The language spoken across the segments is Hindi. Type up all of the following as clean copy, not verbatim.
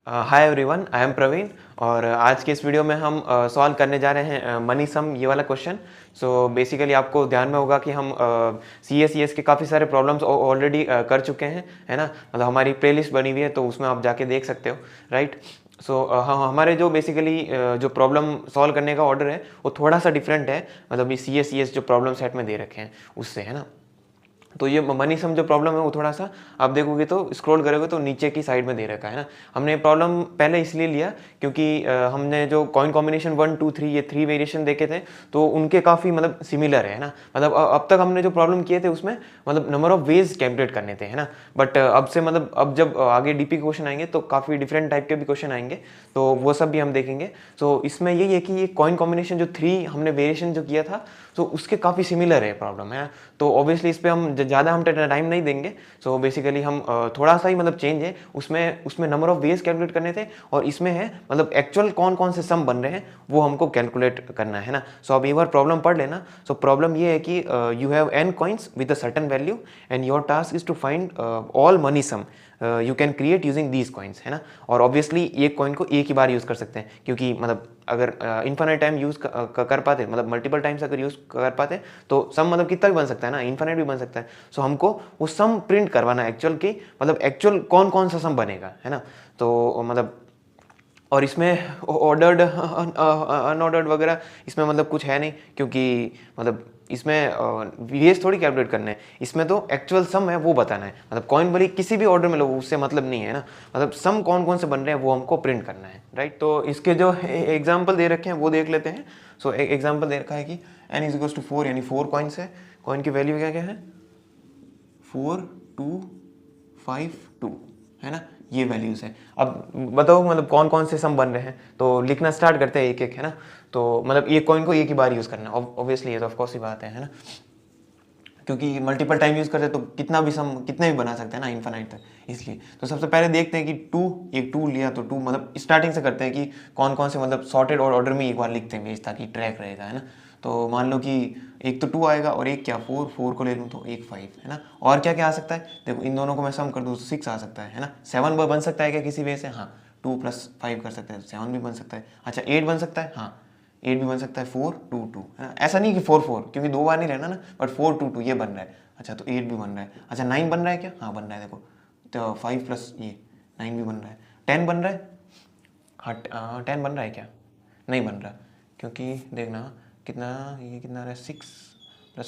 Hi everyone, I am Praveen. और आज के इस वीडियो में हम सॉल्व करने जा रहे हैं मनी सम ये वाला क्वेश्चन। सो बेसिकली आपको ध्यान में होगा कि हम सी एस के काफ़ी सारे प्रॉब्लम्स ऑलरेडी कर चुके हैं, है ना। मतलब हमारी प्लेलिस्ट बनी हुई है, तो उसमें आप जाके देख सकते हो, राइट। सो हमारे जो बेसिकली जो प्रॉब्लम सॉल्व करने का ऑर्डर है वो थोड़ा सा डिफरेंट है, मतलब ये सी एस जो प्रॉब्लम सेट में दे रखे हैं उससे, है ना। तो ये मनी सम जो प्रॉब्लम है वो थोड़ा सा आप देखोगे तो स्क्रॉल करोगे तो नीचे की साइड में दे रखा है ना। हमने प्रॉब्लम पहले इसलिए लिया क्योंकि हमने जो कॉइन कॉम्बिनेशन 1 2 3 ये 3 वेरिएशन देखे थे, तो उनके काफ़ी मतलब सिमिलर है ना। मतलब अब तक हमने जो प्रॉब्लम किए थे उसमें मतलब नंबर ऑफ वेज कैलकुलेट करने थे, है ना। बट अब से मतलब अब जब आगे डीपी के क्वेश्चन आएंगे तो काफ़ी डिफरेंट टाइप के भी क्वेश्चन आएंगे, तो वो सब भी हम देखेंगे। सो इसमें यही है कि ये कॉइन कॉम्बिनेशन जो 3 हमने वेरिएशन जो किया था, तो उसके काफ़ी सिमिलर है प्रॉब्लम, है। तो ऑब्वियसली इस पर हम ज़्यादा हम टाइम नहीं देंगे। सो बेसिकली हम थोड़ा सा ही मतलब चेंज है उसमें उसमें नंबर ऑफ वेज कैलकुलेट करने थे, और इसमें है मतलब एक्चुअल कौन कौन से सम बन रहे हैं वो हमको कैलकुलेट करना है ना। सो अब एक बार प्रॉब्लम पढ़ लेना। सो प्रॉब्लम ये है कि you have n coins with a certain value and your task is to find all money sum you can create using these coins, है ना। और ऑब्वियसली एक कॉइन को एक ही बार यूज़ कर सकते हैं, क्योंकि मतलब अगर इन्फाइनाइट टाइम यूज़ कर पाते, मतलब मल्टीपल टाइम्स अगर यूज़ कर पाते तो सम मतलब कितना भी बन सकता है ना, इन्फाइनाइट भी बन सकता है। सो हमको वो सम प्रिंट करवाना है एक्चुअल की, मतलब एक्चुअल कौन कौन सा सम बनेगा, है ना। तो मतलब और इसमें ऑर्डर्ड अनऑर्डर्ड वगैरह इसमें मतलब कुछ है नहीं, क्योंकि मतलब इसमें वीएस थोड़ी कैलकुलेट करना है, इसमें तो एक्चुअल सम है वो बताना है। मतलब कॉइन भले किसी भी ऑर्डर में लो उससे मतलब नहीं है ना, मतलब सम कौन कौन से बन रहे हैं वो हमको प्रिंट करना है, राइट। तो इसके जो एग्जाम्पल दे रखे हैं वो देख लेते हैं। सो एग्जाम्पल दे रखा है कि n इज इक्वल्स टू 4, यानी 4 कॉइन्स है। कॉइन की वैल्यू क्या क्या है, 4 2 5 2, है ना। ये वैल्यूज है। अब बताओ मतलब कौन कौन से सम बन रहे हैं, तो लिखना स्टार्ट करते हैं एक एक, है ना। तो मतलब ये कॉइन को एक ही बार यूज करना है, ऑब्वियसली ये तो ऑफकोर्स ही बात है ना। क्योंकि मल्टीपल टाइम यूज करते हैं तो कितना भी सम कितने भी बना सकते हैं ना, इन्फाइनाइट तक, इसलिए। तो सबसे पहले देखते हैं कि एक टू लिया तो टू, मतलब स्टार्टिंग से करते हैं कि कौन कौन से मतलब सॉर्टेड और ऑर्डर में एक बार लिखते हैं मेज, ताकि ट्रैक रहेगा, है ना। तो मान लो कि एक तो 2 आएगा और एक क्या 4 को ले लूँ तो एक 5, है ना। और क्या क्या आ सकता है, देखो इन दोनों को मैं सम कर दूँ तो 6 आ सकता है ना। 7 बन सकता है क्या किसी वे से, हाँ 2 + 5 कर सकते हैं, 7 भी बन सकता है। अच्छा 8 बन सकता है, हाँ 8 भी बन सकता है, 4 2 2, है ना। ऐसा नहीं कि 4 4, क्योंकि 2 बार नहीं रहना ना, बट 4 2 2 ये बन रहा है। अच्छा तो 8 भी बन रहा है। अच्छा 9 बन रहा है क्या, हाँ बन रहा है, देखो तो 5 + ये 9 भी बन रहा है। 10 बन रहा है, हाँ 10 बन रहा है क्या, नहीं बन रहा, क्योंकि देखना कितना, ये कितना रहा है, 6 +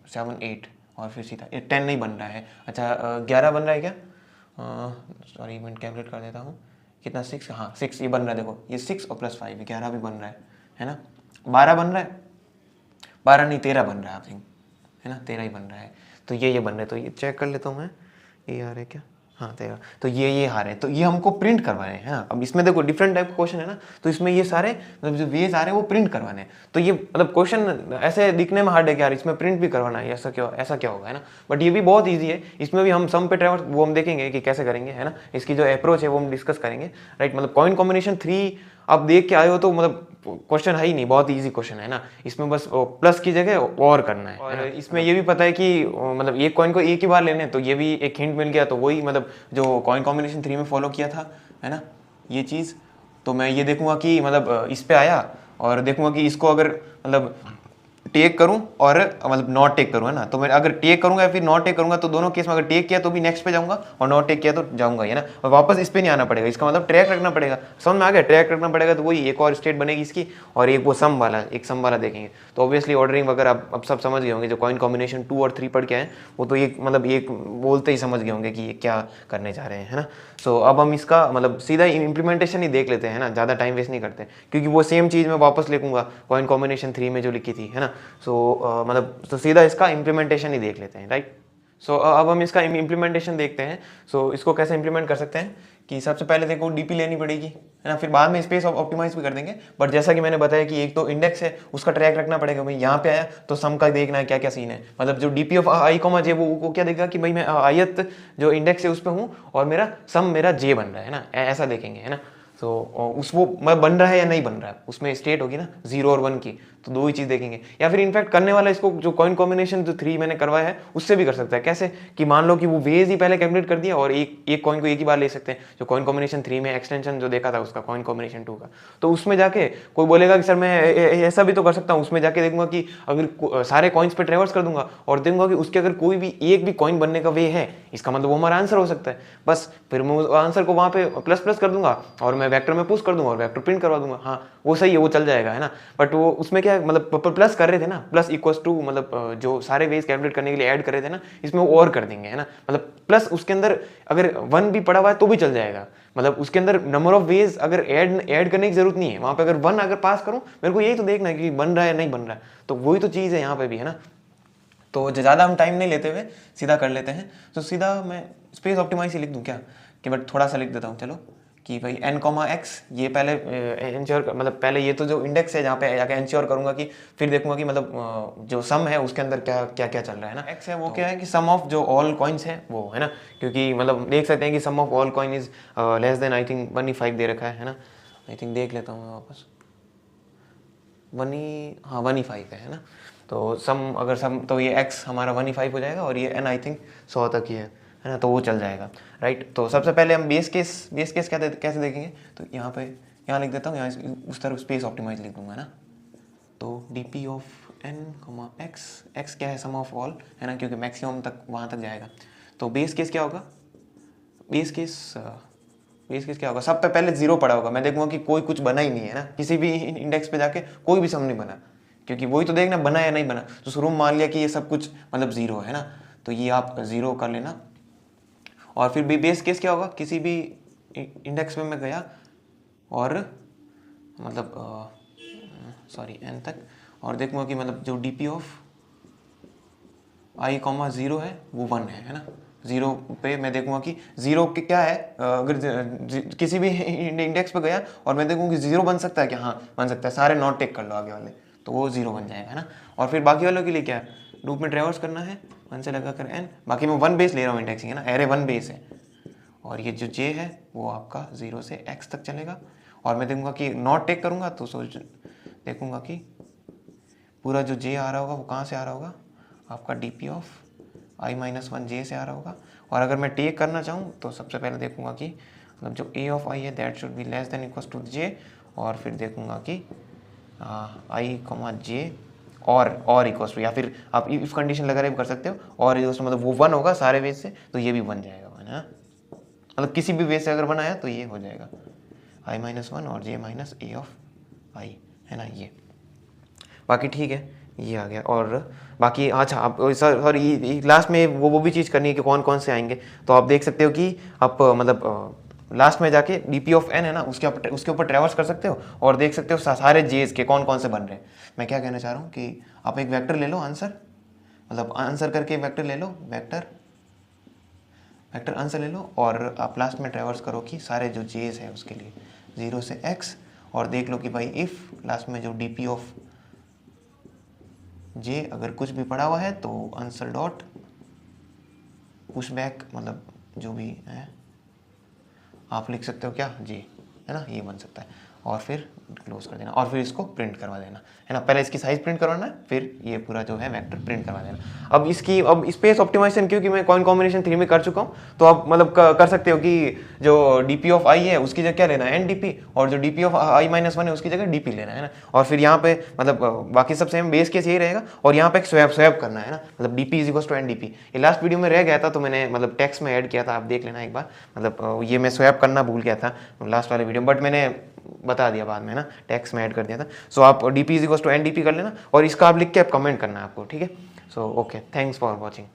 7 8, और फिर सीधा 10 नहीं बन रहा है। अच्छा 11 बन रहा है क्या, सॉरी मैं कैलकुलेट कर देता हूँ, कितना 6, हाँ 6 ये बन रहा है, देखो ये 6 और +5 11 भी बन रहा है ना। 12 बन रहा है, 12 नहीं 13 बन रहा है, आई थिंक, है ना 13 ही बन रहा है। तो ये बन रहे, तो ये चेक कर लेता हूँ मैं, ये आ रहा है क्या, हाँ 13। तो ये हार है, तो ये हमको प्रिंट करवाने हैं। हाँ अब इसमें देखो डिफरेंट टाइप का क्वेश्चन है ना, तो इसमें ये सारे मतलब जो वेज आ रहे हैं वो प्रिंट करवाने हैं। तो ये मतलब क्वेश्चन ऐसे दिखने में हार्ड है कि यार इसमें प्रिंट भी करवाना है, ऐसा क्या होगा, है ना। बट ये भी बहुत ईजी है, इसमें भी हम सम पे ट्रैवर्स वो हम देखेंगे कि कैसे करेंगे, है ना। इसकी जो अप्रोच है वो हम डिस्कस करेंगे, राइट। मतलब कॉइन कॉम्बिनेशन 3 आप देख के आए हो तो मतलब क्वेश्चन है ही नहीं, बहुत इजी क्वेश्चन है ना। इसमें बस प्लस की जगह और करना है, और इसमें ये भी पता है कि मतलब एक कॉइन को एक ही बार लेने, तो ये भी एक हिंट मिल गया। तो वही मतलब जो कॉइन कॉम्बिनेशन 3 में फॉलो किया था, है ना, ये चीज़। तो मैं ये देखूंगा कि मतलब इस पे आया, और देखूंगा कि इसको अगर मतलब टेक करूं और मतलब नॉट टेक करूं, है ना। तो मैं अगर टेक करूंगा या फिर नॉट टेक करूंगा, तो दोनों केस में अगर टेक किया तो भी नेक्स्ट पे जाऊंगा, और नॉट टेक किया तो जाऊंगा, है ना। और वापस इस पे नहीं आना पड़ेगा, इसका मतलब ट्रैक रखना पड़ेगा। समझ में आ गया, ट्रैक रखना पड़ेगा, तो वही एक और स्टेट बनेगी इसकी, और एक वो सम वाला, एक सम वाला देखेंगे। तो ऑब्वियसली ऑर्डरिंग वगैरह अब सब समझ गए होंगे, जो कॉइन कॉम्बिनेशन 2 और 3 पढ़ के आए वो तो एक मतलब एक बोलते ही समझ गए होंगे कि ये क्या करने जा रहे हैं, है ना। सो अब हम इसका मतलब सीधा इम्प्लीमेंटेशन ही देख लेते हैं, है ना, ज़्यादा टाइम वेस्ट नहीं करते, क्योंकि वो सेम चीज़ मैं वापस लिखूंगा कॉइन कॉम्बिनेशन 3 में जो लिखी थी, है ना। सो मतलब तो सीधा इसका इम्प्लीमेंटेशन ही देख लेते हैं, राइट। सो अब हम इसका इम्प्लीमेंटेशन देखते हैं। सो इसको कैसे इम्प्लीमेंट कर सकते हैं कि सबसे पहले देखो डीपी लेनी पड़ेगी, है ना, फिर बाद में स्पेस ऑप्टिमाइज भी कर देंगे। बट जैसा कि मैंने बताया कि एक तो इंडेक्स है उसका ट्रैक रखना पड़ेगा, भाई यहाँ पे आया तो सम का देखना है क्या क्या सीन है। मतलब जो डीपी ऑफ आई कॉमा जे वो क्या देगा कि भाई मैं आयत जो इंडेक्स है उस पर हूँ और मेरा सम मेरा जे बन रहा है ना, ऐसा देखेंगे, है ना। सो उस वो मैं बन रहा है या नहीं बन रहा है, उसमें स्टेट होगी ना 0 और 1 की, तो दो ही चीज़ देखेंगे। या फिर इनफैक्ट करने वाला इसको जो कॉइन कॉम्बिनेशन जो 3 मैंने करवाया है उससे भी कर सकता है। कैसे कि मान लो कि वो वेज ही पहले कैलकुलेट कर दिया और एक कॉइन को एक ही बार ले सकते हैं। जो कॉइन कॉम्बिनेशन 3 में एक्सटेंशन जो देखा था उसका कॉइन कॉम्बिनेशन 2 का, तो उसमें जाके कोई बोलेगा कि सर मैं ऐसा भी तो कर सकता हूँ, उसमें जाके देखूंगा कि अगर सारे कॉइन्स पे ट्रेवर्स कर दूंगा और देखूंगा कि उसके अगर कोई भी एक भी कॉइन बनने का वे है, इसका मतलब वो हमारा आंसर हो सकता है। बस फिर मैं आंसर को वहाँ पे प्लस प्लस कर दूंगा और मैं वेक्टर में पुश कर दूंगा और वेक्टर प्रिंट करवा दूंगा। हाँ वो सही है, वो चल जाएगा, है ना। बट वो उसमें क्या मतलब प्लस कर रहे थे ना, प्लस इक्वल्स टू मतलब जो सारे वेज कैलकुलेट करने के लिए ऐड कर रहे थे ना, इसमें वो और कर देंगे, है ना। मतलब प्लस उसके अंदर अगर 1 भी पड़ा हुआ है तो भी चल जाएगा। मतलब उसके अंदर नंबर ऑफ वेज अगर ऐड करने की जरूरत नहीं है, वहां पे अगर 1 अगर पास करूं, मेरे को यही तो देखना है कि बन रहा है या नहीं बन रहा है। तो वही तो चीज़ है यहाँ पे भी, है ना। तो ज़्यादा हम टाइम नहीं लेते हुए सीधा कर लेते हैं। तो सीधा मैं स्पेस ऑप्टिमाइज ही लिख दूँ क्या, कि बट थोड़ा सा लिख देता हूँ चलो, कि भाई n, ये पहले इंश्योर मतलब पहले ये तो जो इंडेक्स है जहाँ पे जाके इंश्योर करूंगा कि फिर देखूंगा कि मतलब जो सम है उसके अंदर क्या क्या क्या चल रहा है ना। x है वो तो क्या है कि सम ऑफ जो ऑल कॉइन्स है वो, है ना। क्योंकि मतलब देख सकते हैं कि sum of all coin is less than I think 1E5 दे रखा है ना। आई थिंक देख लेता हूँ मैं वापस, 1E5 है ना। तो सम अगर सम तो ये x हमारा 1E5 हो जाएगा और ये n आई थिंक 100 तक ही है ना। तो वो चल जाएगा, राइट। तो सबसे पहले हम बेस केस कैसे देखेंगे, तो यहाँ लिख देता हूँ, यहाँ उस तरफ स्पेस ऑप्टिमाइज लिख दूंगा ना। तो डी ऑफ n, x क्या है, सम ऑफ ऑल, है ना, क्योंकि मैक्सिमम तक वहाँ तक जाएगा। तो बेस केस क्या होगा, बेस केस क्या होगा, सब पे पहले 0 पड़ा होगा। मैं देखूंगा कि कोई कुछ बना ही नहीं है ना, किसी भी इंडेक्स पे जाके कोई भी सम नहीं बना, क्योंकि वही तो देखना बना या नहीं बना। तो शुरू में मान लिया कि ये सब कुछ मतलब 0 है ना, तो ये आप 0 कर लेना। और फिर भी बेस केस क्या होगा, किसी भी इंडेक्स में मैं गया और मतलब सॉरी n तक, और देखूंगा कि मतलब जो डी ऑफ i, 0 है वो 1 है ना। 0 पे मैं देखूंगा कि 0 के क्या है, अगर किसी भी इंडेक्स पे गया और मैं देखूंगा कि 0 बन सकता है क्या, हाँ बन सकता है, सारे नॉट टेक कर लो आगे वाले, तो वो 0 बन जाएगा, है ना। और फिर बाकी वालों के लिए क्या है, लूप में ट्रेवर्स करना है 1 से लगा कर n। बाकी मैं 1 बेस ले रहा हूँ इंडेक्सिंग, है ना, एरे 1 बेस है। और ये जो j है वो आपका 0 से x तक चलेगा। और मैं देखूंगा कि नॉट टेक करूंगा तो सोच देखूंगा कि पूरा जो j आ रहा होगा वो कहाँ से आ रहा होगा, आपका डी ऑफ i - 1 j से आ रहा होगा। और अगर मैं टेक करना चाहूँ तो सबसे पहले देखूंगा कि मतलब जो a ऑफ i है that should be less than equal to j। और फिर देखूंगा कि i, j और इक्वल टू, या फिर आप इफ कंडीशन लगा रहे कर सकते हो, और मतलब वो 1 होगा सारे वेज से, तो ये भी बन जाएगा, है ना। मतलब किसी भी वेज से अगर बनाया तो ये हो जाएगा i - 1 और j - a ऑफ i, है ना। ये बाकी ठीक है, ये आ गया। और बाकी अच्छा आप सर लास्ट में वो भी चीज़ करनी है कि कौन कौन से आएंगे। तो आप देख सकते हो कि आप मतलब लास्ट में जाके डी ऑफ n है ना, उसके ऊपर ट्रेवर्स कर सकते हो और देख सकते हो सारे जेज के कौन कौन से बन रहे हैं। मैं क्या कहना चाह रहा हूँ कि आप एक वेक्टर ले लो, आंसर मतलब आंसर करके वेक्टर ले लो, वेक्टर आंसर ले लो, और आप लास्ट में ट्रेवर्स करो कि सारे जो जेज है उसके लिए 0 से x, और देख लो कि भाई इफ़ लास्ट में जो डी ऑफ j अगर कुछ भी पड़ा हुआ है तो आंसर डॉट पुश बैक, मतलब जो भी है आप लिख सकते हो क्या जी, है ना, ये बन सकता है। और फिर क्लोज कर देना और फिर इसको प्रिंट करवा देना, है ना। पहले इसकी साइज प्रिंट करवाना है, फिर ये पूरा जो है वेक्टर प्रिंट करवा देना। अब स्पेस ऑप्टिमाइजेशन क्योंकि मैं कॉइन कॉम्बिनेशन 3 में कर चुका हूँ, तो आप मतलब कर सकते हो कि जो डी ऑफ i है उसकी जगह क्या लेना है ndp, और जो डी ऑफ i - 1 है उसकी जगह dp लेना है ना। और फिर यहाँ पे मतलब बाकी सब सेम बेस केस यही रहेगा, और यहाँ पे एक स्वैप करना है ना, मतलब dp = ndp। ये लास्ट वीडियो में रह गया था तो मैंने मतलब टेक्स्ट में ऐड किया था, आप देख लेना एक बार। मतलब ये मैं स्वैप करना भूल गया था लास्ट वाले वीडियो, बट मैंने बता दिया बाद में ना, टेक्स्ट में ऐड कर दिया था। सो आप dp = ndp कर लेना, और इसका आप लिख के आप कमेंट करना है आपको, ठीक है। So okay, thanks for watching.